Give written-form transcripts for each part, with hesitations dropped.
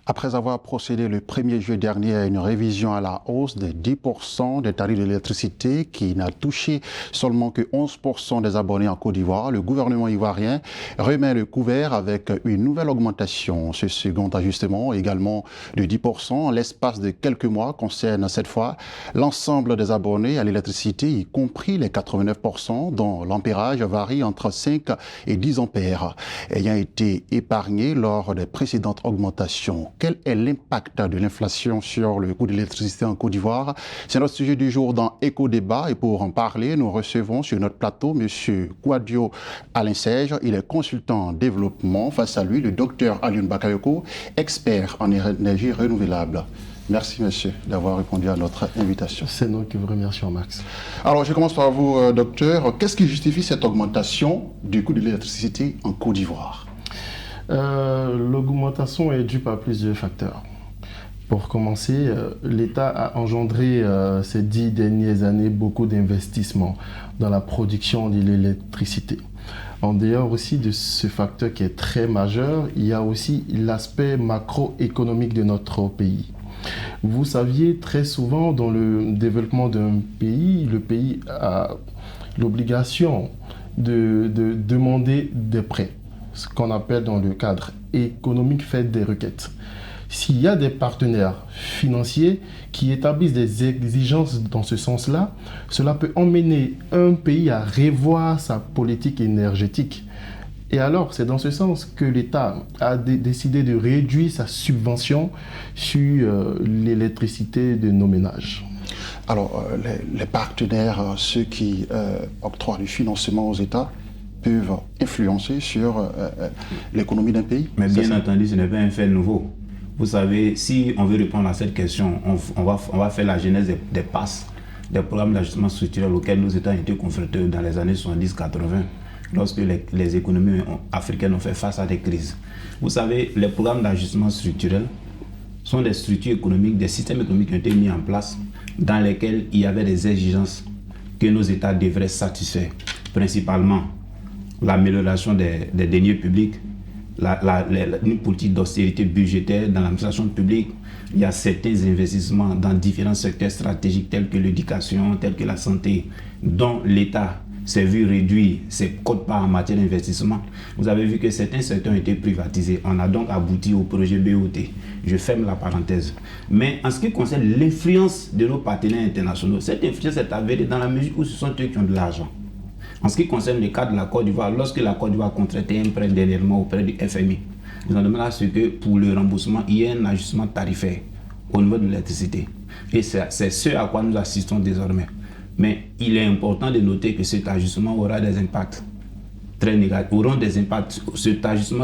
Après avoir procédé le 1er juillet dernier à une révision à la hausse de 10% des tarifs de l'électricité qui n'a touché seulement que 11% des abonnés en Côte d'Ivoire, le gouvernement ivoirien remet le couvert avec une nouvelle augmentation. Ce second ajustement, également de 10% en l'espace de quelques mois, concerne cette fois l'ensemble des abonnés à l'électricité, y compris les 89% dont l'ampérage varie entre 5 et 10 ampères, ayant été épargnés lors des précédentes augmentations. Quel est l'impact de l'inflation sur le coût de l'électricité en Côte d'Ivoire? C'est notre sujet du jour dans Éco-Débat et pour en parler, nous recevons sur notre plateau M. Kouadio Alinsège. Il est consultant en développement. Face à lui, le docteur Alioune Bakayoko, expert en énergie renouvelable. Merci, monsieur, d'avoir répondu à notre invitation. C'est nous qui vous remercions, Max. Alors, je commence par vous, docteur. Qu'est-ce qui justifie cette augmentation du coût de l'électricité en Côte d'Ivoire? L'augmentation est due par plusieurs facteurs. Pour commencer, l'État a engendré ces 10 dernières années beaucoup d'investissements dans la production de l'électricité. En dehors aussi de ce facteur qui est très majeur, il y a aussi l'aspect macroéconomique de notre pays. Vous saviez, très souvent dans le développement d'un pays, le pays a l'obligation de demander des prêts, ce qu'on appelle dans le cadre économique fait des requêtes. S'il y a des partenaires financiers qui établissent des exigences dans ce sens-là, cela peut emmener un pays à revoir sa politique énergétique. Et alors, c'est dans ce sens que l'État a décidé de réduire sa subvention sur l'électricité de nos ménages. Alors, les partenaires, ceux qui octroient du financement aux États, peuvent influencer sur l'économie d'un pays. Mais bien entendu, ce n'est pas un fait nouveau. Vous savez, si on veut répondre à cette question, on va faire la genèse des PAS, des programmes d'ajustement structurel auxquels nos États ont été confrontés dans les années 70-80, lorsque les économies africaines ont fait face à des crises. Vous savez, les programmes d'ajustement structurel sont des structures économiques, des systèmes économiques qui ont été mis en place dans lesquels il y avait des exigences que nos États devraient satisfaire, principalement l'amélioration des deniers publics, une politique d'austérité budgétaire dans l'administration publique. Il y a certains investissements dans différents secteurs stratégiques tels que l'éducation, tels que la santé, dont l'État s'est vu réduire ses quotes-parts en matière d'investissement. Vous avez vu que certains secteurs ont été privatisés. On a donc abouti au projet BOT. Je ferme la parenthèse. Mais en ce qui concerne l'influence de nos partenaires internationaux, cette influence est avérée dans la mesure où ce sont eux qui ont de l'argent. En ce qui concerne le cas de la Côte d'Ivoire, lorsque la Côte d'Ivoire a contracté un prêt dernièrement auprès du FMI, ils ont demandé à ce que pour le remboursement, il y ait un ajustement tarifaire au niveau de l'électricité. Et c'est ce à quoi nous assistons désormais. Mais il est important de noter que cet ajustement aura des impacts très négatifs. Cet ajustement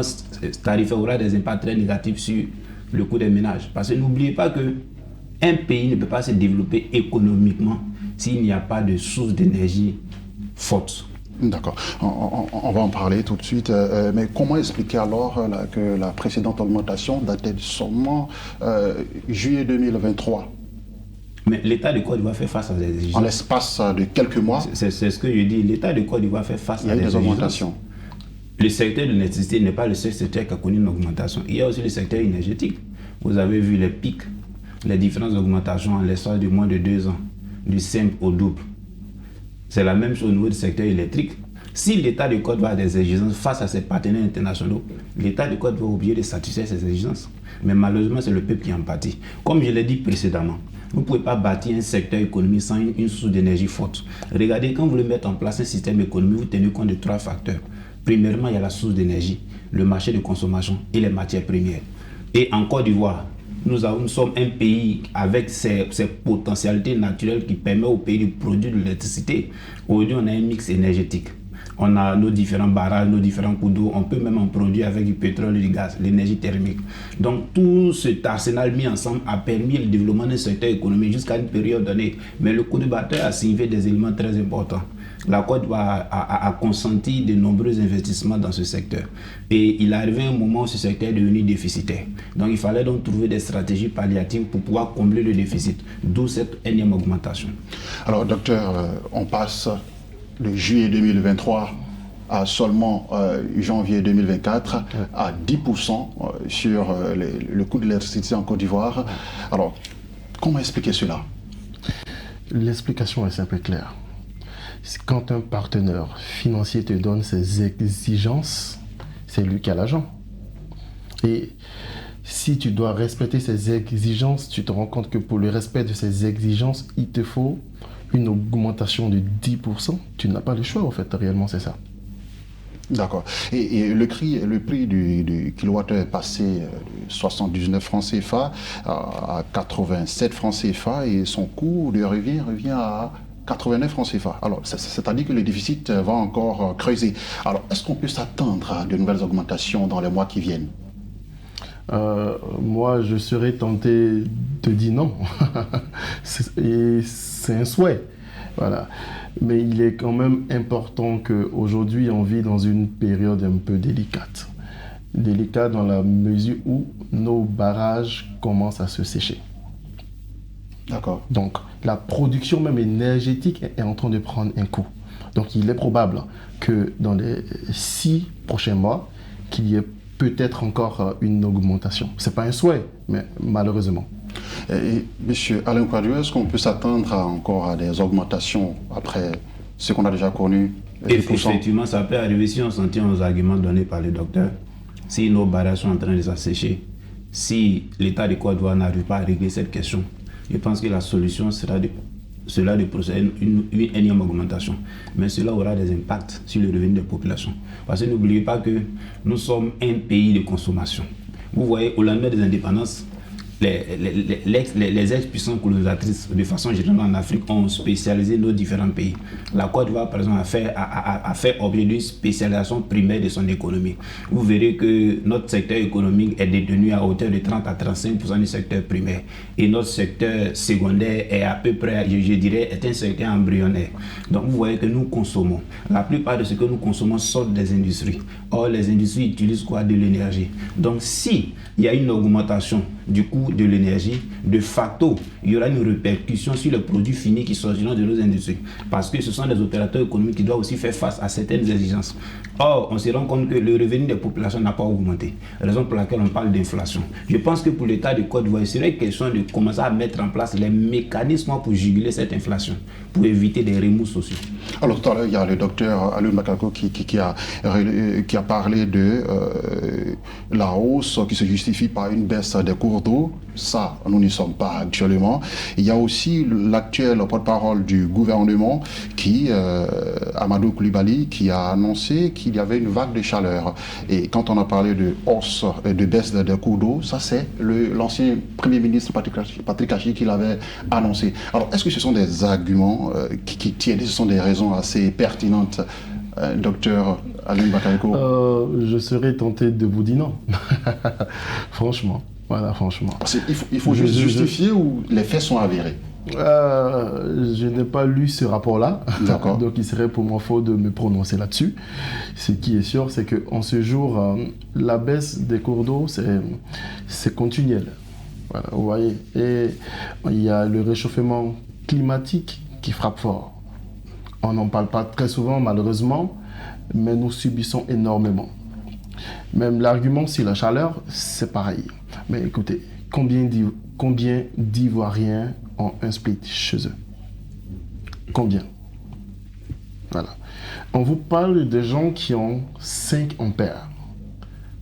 tarifaire aura des impacts très négatifs sur le coût des ménages. Parce que n'oubliez pas qu'un pays ne peut pas se développer économiquement s'il n'y a pas de source d'énergie forte. D'accord. On va en parler tout de suite. Mais comment expliquer alors que la précédente augmentation datait seulement juillet 2023? Mais l'État de Côte d'Ivoire fait face à des exigences. En l'espace de quelques mois. C'est ce que je dis. L'État de Côte d'Ivoire fait face à des augmentations. Le secteur de l'électricité n'est pas le seul secteur qui a connu une augmentation. Il y a aussi le secteur énergétique. Vous avez vu les pics, les différentes augmentations en l'espace de moins de 2 ans, du simple au double. C'est la même chose au niveau du secteur électrique. Si l'État de Côte d'Ivoire a des exigences face à ses partenaires internationaux, l'État de Côte d'Ivoire est obligé de satisfaire ces exigences. Mais malheureusement, c'est le peuple qui en pâtit. Comme je l'ai dit précédemment, vous ne pouvez pas bâtir un secteur économique sans une source d'énergie forte. Regardez, quand vous voulez mettre en place un système économique, vous tenez compte de 3 facteurs. Premièrement, il y a la source d'énergie, le marché de consommation et les matières premières. Et en Côte d'Ivoire, nous sommes un pays avec ses potentialités naturelles qui permettent au pays de produire de l'électricité. Aujourd'hui, on a un mix énergétique. On a nos différents barrages, nos différents cours d'eau. On peut même en produire avec du pétrole et du gaz, l'énergie thermique. Donc, tout cet arsenal mis ensemble a permis le développement d'un secteur économique jusqu'à une période donnée. Mais le coup de batteur a signifié des éléments très importants. La Côte d'Ivoire a consenti de nombreux investissements dans ce secteur. Et il est arrivé un moment où ce secteur est devenu déficitaire. Donc, il fallait donc trouver des stratégies palliatives pour pouvoir combler le déficit. D'où cette énième augmentation. Alors, docteur, on passe de juillet 2023 à seulement janvier 2024 à 10% sur le coût de l'électricité en Côte d'Ivoire. Alors, comment expliquer cela? L'explication est simple et claire. Quand un partenaire financier te donne ses exigences, c'est lui qui a l'argent. Et si tu dois respecter ces exigences, tu te rends compte que pour le respect de ces exigences, il te faut une augmentation de 10%. Tu n'as pas le choix, en fait, réellement, c'est ça. D'accord. Et le prix du kilowattheure est passé de 79 francs CFA à 87 francs CFA et son coût de revient à 89 francs CFA. Alors, c'est-à-dire que le déficit va encore creuser. Alors, est-ce qu'on peut s'attendre à de nouvelles augmentations dans les mois qui viennent? Moi, je serais tenté de dire non. Et c'est un souhait. Voilà. Mais il est quand même important qu'aujourd'hui, on vit dans une période un peu délicate. Délicate dans la mesure où nos barrages commencent à se sécher. D'accord. Donc, la production même énergétique est en train de prendre un coup. Donc, il est probable que dans les 6 prochains mois, qu'il y ait peut-être encore une augmentation. Ce n'est pas un souhait, mais malheureusement. Et, Monsieur Alain Kouadio, est-ce qu'on peut s'attendre encore à des augmentations après ce qu'on a déjà connu? Effectivement, ça peut arriver si on s'en tient aux arguments donnés par le docteur. Si nos barrages sont en train de s'assécher, si l'État de Côte d'Ivoire n'arrive pas à régler cette question, je pense que la solution sera de procéder à une énième augmentation. Mais cela aura des impacts sur le revenu des populations. Parce que n'oubliez pas que nous sommes un pays de consommation. Vous voyez, au lendemain des indépendances, les ex-puissances colonisatrices, de façon générale en Afrique, ont spécialisé nos différents pays. La Côte d'Ivoire, par exemple, a fait objet d'une spécialisation primaire de son économie. Vous verrez que notre secteur économique est détenu à hauteur de 30 à 35% du secteur primaire. Et notre secteur secondaire est à peu près, je dirais, est un secteur embryonnaire. Donc vous voyez que nous consommons. La plupart de ce que nous consommons sort des industries. Or, les industries utilisent quoi? De l'énergie. Donc si il y a une augmentation du coût de l'énergie, de facto, il y aura une répercussion sur les produits finis qui sortiront de nos industries. Parce que ce sont des opérateurs économiques qui doivent aussi faire face à certaines exigences. Or, on se rend compte que le revenu des populations n'a pas augmenté. Raison pour laquelle on parle d'inflation. Je pense que pour l'État de Côte d'Ivoire, il serait question de commencer à mettre en place les mécanismes pour juguler cette inflation, pour éviter des remous sociaux. Alors tout à l'heure, il y a le docteur Alioune Bakako qui a parlé de la hausse qui se justifie par une baisse des cours d'eau. Ça, nous n'y sommes pas actuellement. Il y a aussi l'actuel porte-parole du gouvernement, Amadou Coulibaly, qui a annoncé qu'il y avait une vague de chaleur. Et quand on a parlé de hausse et de baisse des cours d'eau, ça c'est l'ancien Premier ministre Patrick Achi qui l'avait annoncé. Alors, est-ce que ce sont des arguments qui tiennent, ce sont des raisons assez pertinentes, docteur Alioune Bakako? Je serais tenté de vous dire non. Franchement. Voilà, franchement. Parce qu'il faut juste justifier ou les faits sont avérés? Je n'ai pas lu ce rapport-là. D'accord. Donc il serait pour moi faux de me prononcer là-dessus. Ce qui est sûr, c'est qu'en ce jour, la baisse des cours d'eau, c'est continuel. Voilà, vous voyez. Et il y a le réchauffement climatique qui frappe fort. On n'en parle pas très souvent, malheureusement, mais nous subissons énormément. Même l'argument sur la chaleur, c'est pareil. Mais écoutez, combien d'Ivoiriens ont un split chez eux? Combien? Voilà. On vous parle de gens qui ont 5 ampères.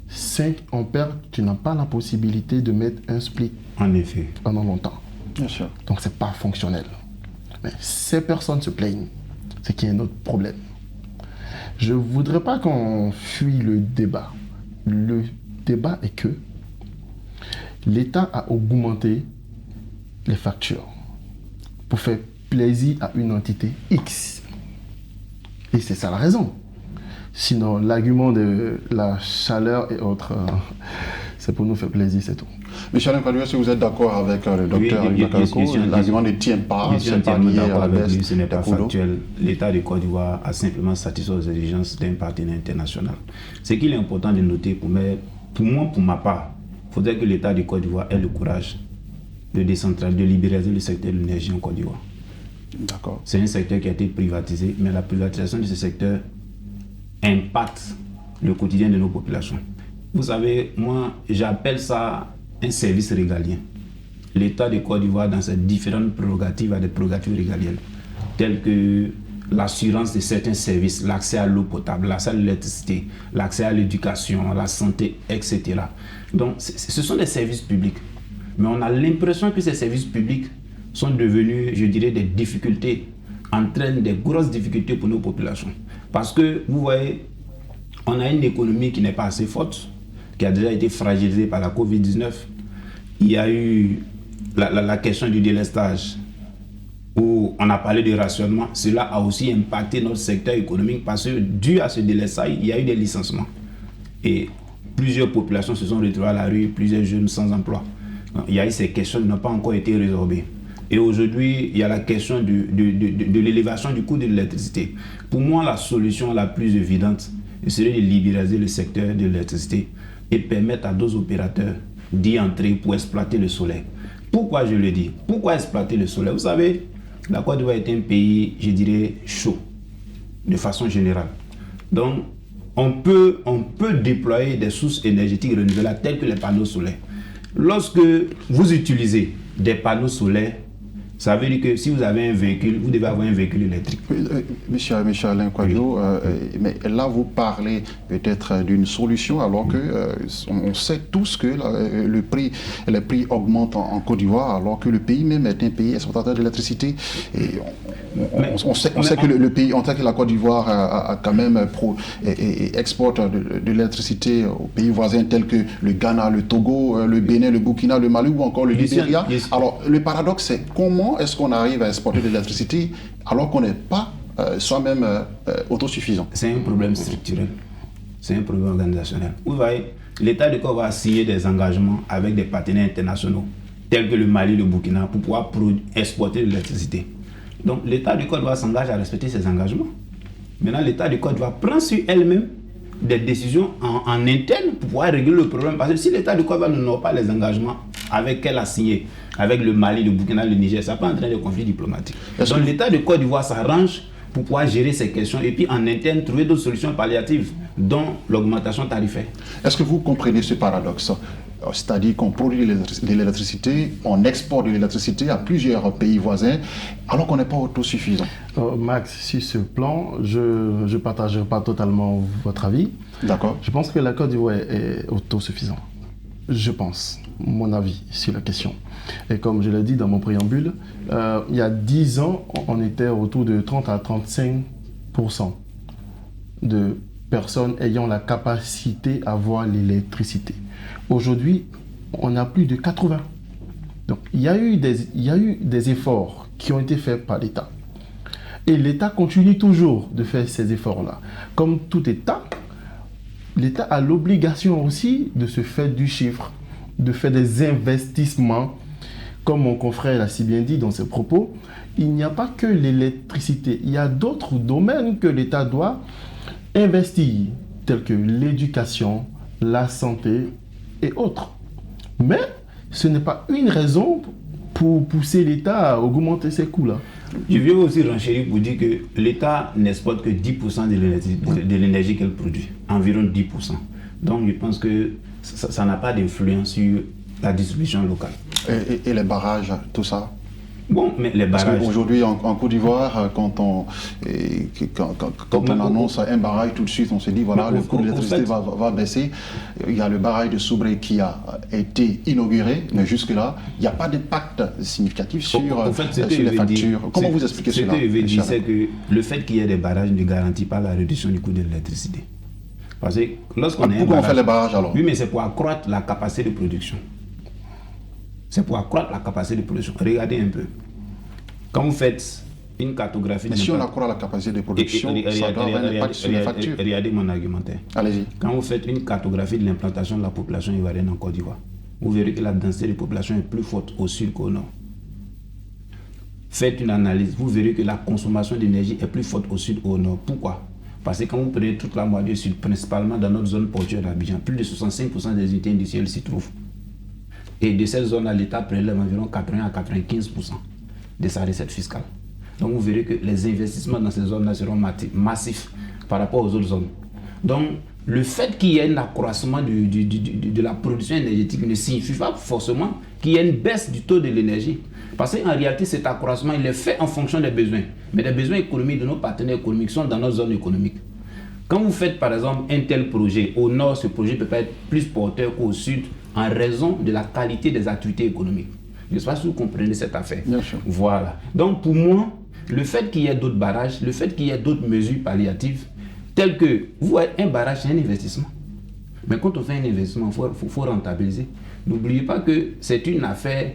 5 ampères, tu n'as pas la possibilité de mettre un split En effet. pendant longtemps. Bien sûr. Donc, ce n'est pas fonctionnel. Mais ces personnes se plaignent. C'est qu'il y a un autre problème. Je ne voudrais pas qu'on fuit le débat. Le débat est que l'État a augmenté les factures pour faire plaisir à une entité X. Et c'est ça la raison. Sinon, l'argument de la chaleur et autres, c'est pour nous faire plaisir, c'est tout. Monsieur Alain Kouadio, est-ce que vous êtes d'accord avec le docteur Bakako? L'argument ne tient pas, c'est pas lié à la baisse. Ce n'est pas factuel. L'État de Côte d'Ivoire a simplement satisfait aux exigences d'un partenaire international. Ce qu'il est important de noter, pour moi, pour ma part, il faudrait que l'État de Côte d'Ivoire ait le courage de décentraliser, de libéraliser le secteur de l'énergie en Côte d'Ivoire. D'accord. C'est un secteur qui a été privatisé, mais la privatisation de ce secteur impacte le quotidien de nos populations. Vous savez, moi, j'appelle ça un service régalien. L'État de Côte d'Ivoire, dans ses différentes prérogatives, a des prérogatives régaliennes, telles que l'assurance de certains services, l'accès à l'eau potable, l'accès à l'électricité, l'accès à l'éducation, à la santé, etc. Donc, ce sont des services publics. Mais on a l'impression que ces services publics sont devenus, je dirais, des difficultés, entraînent des grosses difficultés pour nos populations. Parce que, vous voyez, on a une économie qui n'est pas assez forte, qui a déjà été fragilisée par la Covid-19. Il y a eu la question du délestage, où on a parlé de rationnement. Cela a aussi impacté notre secteur économique parce que, dû à ce délestage, il y a eu des licenciements. Et plusieurs populations se sont retrouvées à la rue, plusieurs jeunes sans emploi. Il y a eu ces questions qui n'ont pas encore été résorbées. Et aujourd'hui, il y a la question de l'élévation du coût de l'électricité. Pour moi, la solution la plus évidente serait de libéraliser le secteur de l'électricité et permettre à d'autres opérateurs d'y entrer pour exploiter le soleil. Pourquoi je le dis? Pourquoi exploiter le soleil? Vous savez, la Côte d'Ivoire est un pays, je dirais, chaud, de façon générale. Donc, on peut déployer des sources énergétiques renouvelables telles que les panneaux solaires. Lorsque vous utilisez des panneaux solaires, ça veut dire que si vous avez un véhicule, vous devez avoir un véhicule électrique. Monsieur Alain Kouadio, mais là vous parlez peut-être d'une solution alors que on sait tous que les prix augmentent en Côte d'Ivoire alors que le pays même est un pays exportateur d'électricité. Et on sait que le pays, on sait que la Côte d'Ivoire a quand même exporte de l'électricité aux pays voisins tels que le Ghana, le Togo, le Bénin, le Burkina, le Mali ou encore le Libéria. Alors le paradoxe c'est comment est-ce qu'on arrive à exporter de l'électricité alors qu'on n'est pas soi-même autosuffisant? C'est un problème structurel, c'est un problème organisationnel. Vous voyez, l'État de Côte d'Ivoire a signé des engagements avec des partenaires internationaux tels que le Mali, le Burkina pour pouvoir exporter de l'électricité. Donc l'État de Côte d'Ivoire s'engage à respecter ces engagements. Maintenant, l'État de Côte d'Ivoire prend sur elle-même des décisions en interne pour pouvoir régler le problème. Parce que si l'État de Côte d'Ivoire n'a pas les engagements avec qu'elle a signé, avec le Mali, le Burkina, le Niger, ça peut entraîner des conflits diplomatiques. Donc l'État de Côte d'Ivoire s'arrange pour pouvoir gérer ces questions et puis en interne trouver d'autres solutions palliatives, dont l'augmentation tarifaire. Est-ce que vous comprenez ce paradoxe? C'est-à-dire qu'on produit de l'électricité, on exporte de l'électricité à plusieurs pays voisins, alors qu'on n'est pas autosuffisant. Max, sur ce plan, je ne partage pas totalement votre avis. D'accord. Je pense que la Côte d'Ivoire est autosuffisante. Je pense, mon avis sur la question. Et comme je l'ai dit dans mon préambule, il y a 10 ans, on était autour de 30 à 35% de personnes ayant la capacité à avoir l'électricité. Aujourd'hui, on a plus de 80. Donc, il y a eu des efforts qui ont été faits par l'État. Et l'État continue toujours de faire ces efforts-là. Comme tout État, l'État a l'obligation aussi de se faire du chiffre, de faire des investissements. Comme mon confrère l'a si bien dit dans ses propos, il n'y a pas que l'électricité. Il y a d'autres domaines que l'État doit investir, tels que l'éducation, la santé et autres. Mais ce n'est pas une raison pour pousser l'État à augmenter ses coûts-là. Je viens aussi renchérir pour dire que l'État n'exporte que 10% de l'énergie qu'elle produit, environ 10%. Donc je pense que ça n'a pas d'influence sur la distribution locale. Et les barrages, tout ça? Bon, mais les barrages... Aujourd'hui, en Côte d'Ivoire, quand on annonce un barrage, tout de suite, on se dit, voilà, le coût de l'électricité va baisser. Il y a le barrage de Soubré qui a été inauguré, mais jusque-là, il n'y a pas d'impact significatif sur les factures. Comment vous expliquez cela? Ce que je veux dire, c'est que le fait qu'il y ait des barrages ne garantit pas la réduction du coût de l'électricité. Parce que lorsqu'on pourquoi on fait les barrages alors? Oui, mais c'est pour accroître la capacité de production. C'est pour accroître la capacité de production. Regardez un peu. Quand vous faites une cartographie... Mais si on accroît la capacité de production, ça doit avoir un impact sur les factures. Regardez mon argumentaire. Allez-y. Quand vous faites une cartographie de l'implantation de la population ivoirienne en Côte d'Ivoire, vous verrez que la densité de population est plus forte au sud qu'au nord. Faites une analyse, vous verrez que la consommation d'énergie est plus forte au sud qu'au nord. Pourquoi? Parce que quand vous prenez toute la moitié sud, principalement dans notre zone portuaire d'Abidjan, plus de 65% des unités industrielles s'y trouvent. Et de cette zone-là, l'État prélève environ 80 à 95% de sa recette fiscale. Donc vous verrez que les investissements dans ces zones-là seront massifs par rapport aux autres zones. Donc, le fait qu'il y ait un accroissement de la production énergétique ne signifie pas forcément qu'il y ait une baisse du taux de l'énergie. Parce qu'en réalité, cet accroissement, il est fait en fonction des besoins. Mais les besoins économiques de nos partenaires économiques sont dans nos zones économiques. Quand vous faites par exemple un tel projet, au nord, ce projet peut pas être plus porteur qu'au sud en raison de la qualité des activités économiques. Je ne sais pas si vous comprenez cette affaire. Bien sûr. Voilà. Donc pour moi, le fait qu'il y ait d'autres barrages, le fait qu'il y ait d'autres mesures palliatives, telles que, vous voyez, un barrage, c'est un investissement. Mais quand on fait un investissement, il faut rentabiliser. N'oubliez pas que c'est une affaire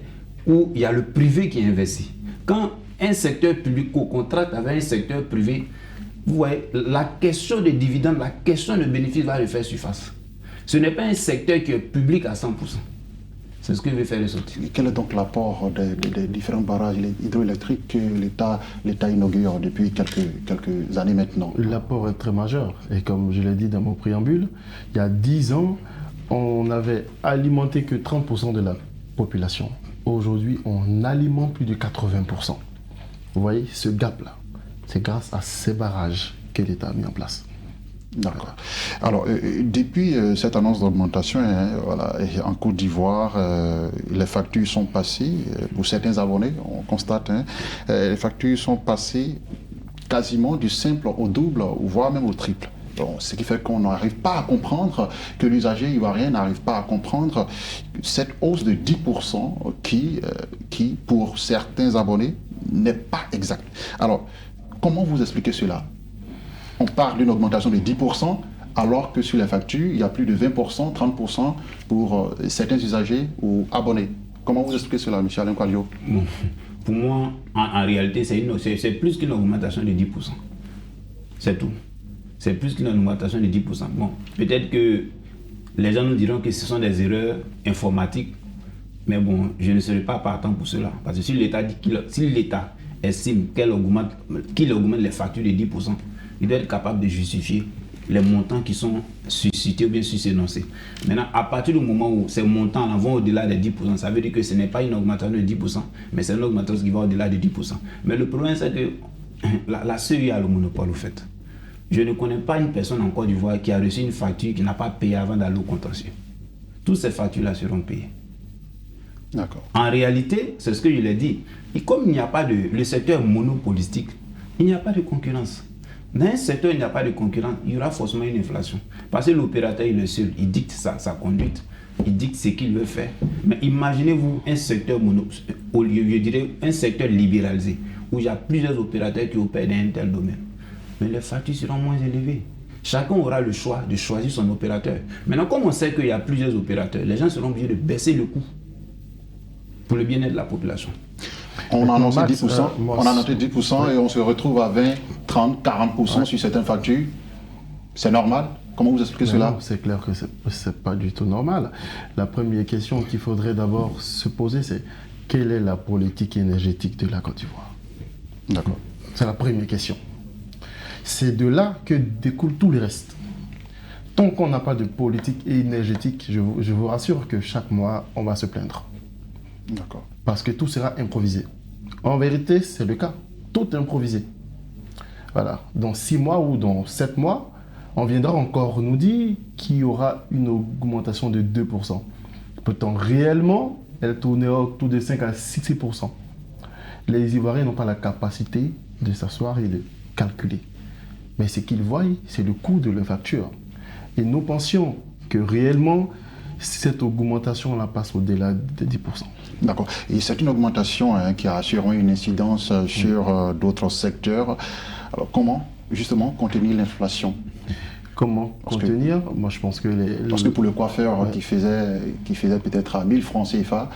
où il y a le privé qui investit. Quand un secteur public co-contracte avec un secteur privé, vous voyez, la question des dividendes, la question de bénéfices va refaire surface. Ce n'est pas un secteur qui est public à 100%. C'est ce que veut faire les autres. Quel est donc l'apport des différents barrages hydroélectriques que l'État inaugure depuis quelques années maintenant? L'apport est très majeur. Et comme je l'ai dit dans mon préambule, il y a 10 ans, on n'avait alimenté que 30% de la population. Aujourd'hui, on alimente plus de 80%. Vous voyez, ce gap-là, c'est grâce à ces barrages que l'État a mis en place. D'accord. Alors, depuis cette annonce d'augmentation, voilà, en Côte d'Ivoire, les factures sont passées, pour certains abonnés, on constate, les factures sont passées quasiment du simple au double, voire même au triple. Donc, ce qui fait qu'on n'arrive pas à comprendre, que l'usager ivoirien n'arrive pas à comprendre cette hausse de 10% qui, pour certains abonnés, n'est pas exacte. Alors, comment vous expliquez cela? On parle d'une augmentation de 10%, alors que sur les factures, il y a plus de 20%, 30% pour certains usagers ou abonnés. Comment vous expliquez cela, M. Alain Kouadio? Bon, pour moi, en réalité, c'est plus qu'une augmentation de 10%. C'est tout. C'est plus qu'une augmentation de 10%. Bon, peut-être que les gens nous diront que ce sont des erreurs informatiques, mais bon, je ne serai pas partant pour cela. Parce que si l'État estime qu'il augmente les factures de 10%, il doit être capable de justifier les montants qui sont suscités ou bien énoncés. Maintenant, à partir du moment où ces montants vont au-delà des 10%, ça veut dire que ce n'est pas une augmentation de 10%, mais c'est une augmentation qui va au-delà de 10%. Mais le problème, c'est que la CEI a le monopole, au fait. Je ne connais pas une personne en Côte d'Ivoire qui a reçu une facture qui n'a pas payé avant d'aller au contentieux. Toutes ces factures-là seront payées. D'accord. En réalité, c'est ce que je l'ai dit. Et comme il n'y a pas le secteur monopolistique, il n'y a pas de concurrence. Dans un secteur où il n'y a pas de concurrence, il y aura forcément une inflation. Parce que l'opérateur, il est seul, il dicte sa conduite, il dicte ce qu'il veut faire. Mais imaginez-vous un secteur je dirais un secteur libéralisé, où il y a plusieurs opérateurs qui opèrent dans un tel domaine. Mais les factures seront moins élevées. Chacun aura le choix de choisir son opérateur. Maintenant, comme on sait qu'il y a plusieurs opérateurs, les gens seront obligés de baisser le coût pour le bien-être de la population. On a annoncé 10%, et on se retrouve à 20, 30, 40% sur certaines factures. C'est normal? Comment vous expliquez cela? Non, c'est clair que ce n'est pas du tout normal. La première question qu'il faudrait d'abord se poser, c'est quelle est la politique énergétique de la Côte d'Ivoire? D'accord. C'est la première question. C'est de là que découle tout le reste. Tant qu'on n'a pas de politique énergétique, je vous rassure que chaque mois, on va se plaindre. D'accord. Parce que tout sera improvisé. En vérité, c'est le cas. Tout est improvisé. Voilà. Dans 6 mois ou dans 7 mois, on viendra encore nous dire qu'il y aura une augmentation de 2%. Pourtant, réellement, elle tournera autour de 5 à 6%. Les Ivoiriens n'ont pas la capacité de s'asseoir et de calculer. Mais ce qu'ils voient, c'est le coût de la facture. Et nous pensions que réellement, cette augmentation-là passe au-delà de 10%. D'accord. Et c'est une augmentation qui a sûrement une incidence sur d'autres secteurs. Alors comment, justement, contenir l'inflation? Comment contenir? Moi, je pense que Parce que pour le coiffeur qui faisait peut-être à 1000 francs CFA,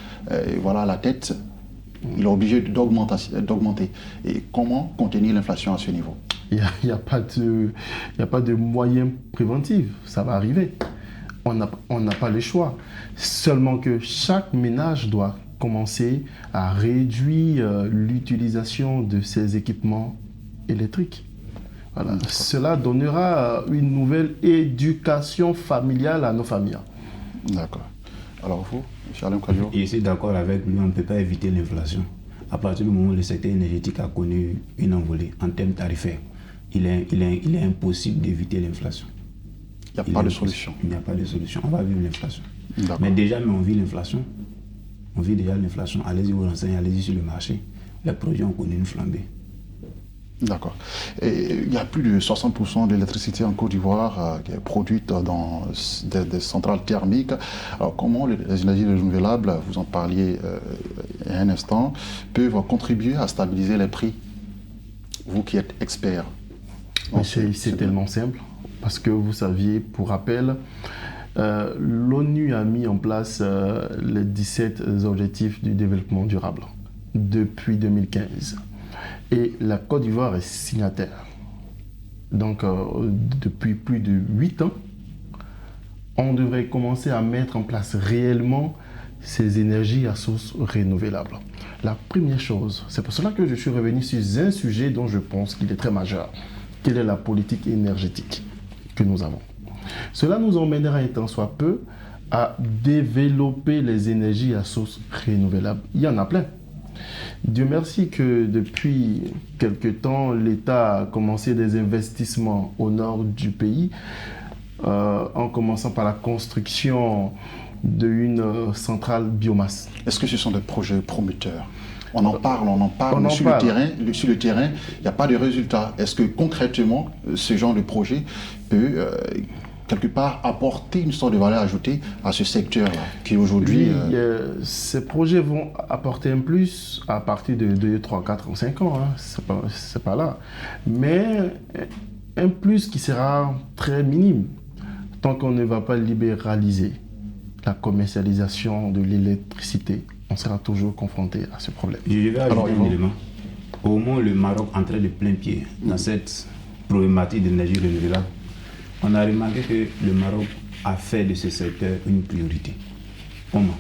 voilà la tête, il est obligé d'augmenter. Et comment contenir l'inflation à ce niveau? Il n'y a pas de moyens préventifs. Ça va arriver. On n'a pas le choix. Seulement que chaque ménage doit commencer à réduire l'utilisation de ces équipements électriques. Voilà. Cela donnera une nouvelle éducation familiale à nos familles. D'accord. Alors vous, M. Alain Kouadio? Je suis d'accord avec lui, on ne peut pas éviter l'inflation. À partir du moment où le secteur énergétique a connu une envolée en termes tarifaires, il est impossible d'éviter l'inflation. Il n'y a pas de solution. Il n'y a pas de solution. On va vivre l'inflation. D'accord. Mais on vit l'inflation. On vit déjà l'inflation. Allez-y vous renseignez, allez-y sur le marché. Les produits ont connu une flambée. D'accord. Et il y a plus de 60% de l'électricité en Côte d'Ivoire qui est produite dans des centrales thermiques. Alors, comment les énergies renouvelables, vous en parliez il y a un instant, peuvent contribuer à stabiliser les prix? Vous qui êtes expert. C'est tellement simple, parce que vous saviez, pour rappel, l'ONU a mis en place les 17 objectifs du développement durable depuis 2015. Et la Côte d'Ivoire est signataire. Donc, depuis plus de 8 ans, on devrait commencer à mettre en place réellement ces énergies à source renouvelable. La première chose, c'est pour cela que je suis revenu sur un sujet dont je pense qu'il est très majeur. Quelle est la politique énergétique que nous avons? Cela nous emmènera un tant soit peu à développer les énergies à source renouvelable. Il y en a plein. Dieu merci que depuis quelque temps, l'État a commencé des investissements au nord du pays, en commençant par la construction d'une centrale biomasse. Est-ce que ce sont des projets prometteurs? On en parle, mais sur le terrain, il n'y a pas de résultat. Est-ce que concrètement, ce genre de projet peut quelque part apporter une sorte de valeur ajoutée à ce secteur-là, qui aujourd'hui... Oui, ces projets vont apporter un plus à partir de 2, 3, 4 ou 5 ans, hein. C'est pas là. Mais un plus qui sera très minime, tant qu'on ne va pas libéraliser la commercialisation de l'électricité. On sera toujours confronté à ce problème. Je vais ajouter un élément. Au moins, le Maroc entre de plein pied dans cette problématique d'énergie renouvelable. On a remarqué que le Maroc a fait de ce secteur une priorité. Comment?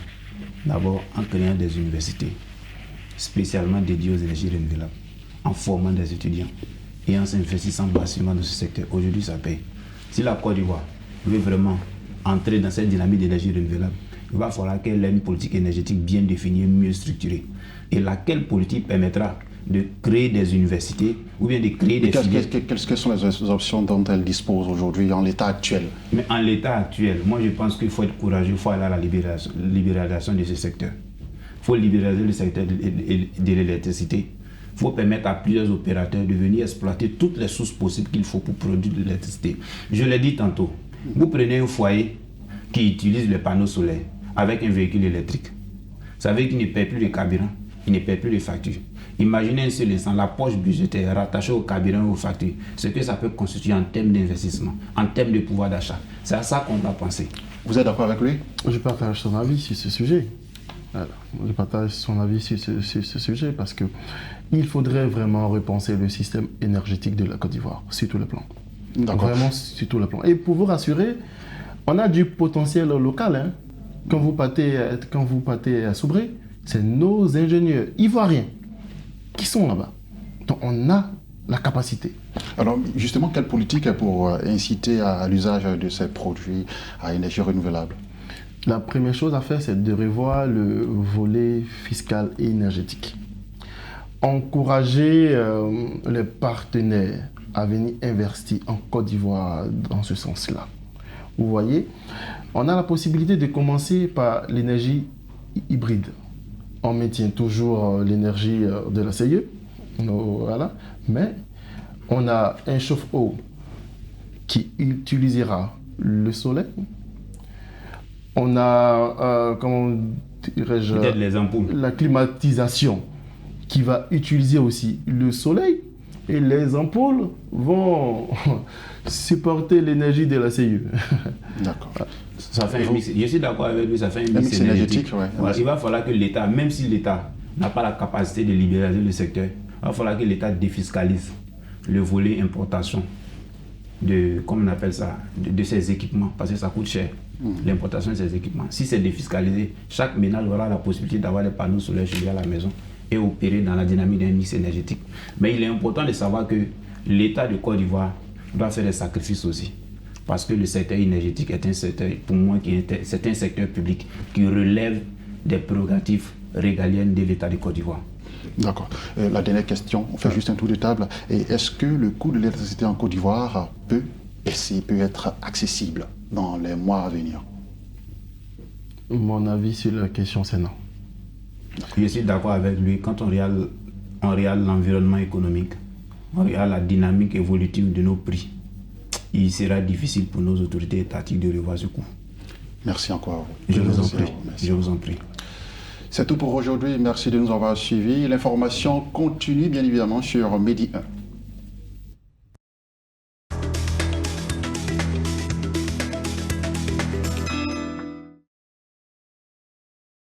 D'abord, en créant des universités spécialement dédiées aux énergies renouvelables, en formant des étudiants et en s'investissant massivement dans ce secteur. Aujourd'hui, ça paye. Si la Côte d'Ivoire veut vraiment entrer dans cette dynamique d'énergie renouvelable, il va falloir qu'elle ait une politique énergétique bien définie, mieux structurée. Et laquelle politique permettra de créer des universités ou bien de créer des filières. Quelles sont les options dont elle dispose aujourd'hui en l'état actuel? Mais en l'état actuel, moi je pense qu'il faut être courageux, il faut aller à la libéralisation de ce secteur. Il faut libéraliser le secteur de l'électricité. Il faut permettre à plusieurs opérateurs de venir exploiter toutes les sources possibles qu'il faut pour produire de l'électricité. Je l'ai dit tantôt, vous prenez un foyer qui utilise les panneaux solaires avec un véhicule électrique. Vous savez qu'il ne paie plus de carburant, il ne paie plus de factures. Imaginez un seul instant la poche budgétaire rattachée au carburant ou aux factures, ce que ça peut constituer en termes d'investissement, en termes de pouvoir d'achat. C'est à ça qu'on doit penser. Vous êtes d'accord avec lui? Je partage son avis sur ce sujet. Alors, je partage son avis sur ce sujet parce qu'il faudrait vraiment repenser le système énergétique de la Côte d'Ivoire sur tous les plans. D'accord. Vraiment sur tous les plans. Et pour vous rassurer, on a du potentiel local. Hein. Quand vous partez à Soubré, c'est nos ingénieurs ivoiriens qui sont là-bas. Donc on a la capacité. Alors justement, quelle politique pour inciter à l'usage de ces produits à énergie renouvelable? La première chose à faire, c'est de revoir le volet fiscal et énergétique. Encourager les partenaires à venir investir en Côte d'Ivoire dans ce sens-là. Vous voyez, on a la possibilité de commencer par l'énergie hybride. On maintient toujours l'énergie de la CIE, voilà, mais on a un chauffe-eau qui utilisera le soleil. On a, comment dirais-je, les ampoules. La climatisation qui va utiliser aussi le soleil. Et les ampoules vont supporter l'énergie de la CIE. D'accord. Ça fait un mix. Je suis d'accord avec lui, ça fait un mix énergétique. Ouais. Voilà, il va falloir que l'État, même si l'État n'a pas la capacité de libéraliser le secteur, il va falloir que l'État défiscalise le volet importation de, comme on appelle ça, de ces équipements, parce que ça coûte cher, l'importation de ces équipements. Si c'est défiscalisé, chaque ménage aura la possibilité d'avoir des panneaux solaires chez à la maison et opérer dans la dynamique d'un mix énergétique. Mais il est important de savoir que l'État de Côte d'Ivoire doit faire des sacrifices aussi. Parce que le secteur énergétique est un secteur, pour moi, c'est un secteur public qui relève des prérogatives régaliennes de l'État de Côte d'Ivoire. D'accord. La dernière question, on fait juste un tour de table. Et est-ce que le coût de l'électricité en Côte d'Ivoire peut est-ce qu'il peut être accessible dans les mois à venir? Mon avis sur la question, c'est non. Je suis d'accord avec lui. Quand on regarde l'environnement économique, on regarde la dynamique évolutive de nos prix, il sera difficile pour nos autorités étatiques de revoir ce coût. Merci encore. Je vous en prie. Je vous en prie. C'est tout pour aujourd'hui. Merci de nous avoir suivis. L'information continue bien évidemment sur Medi 1.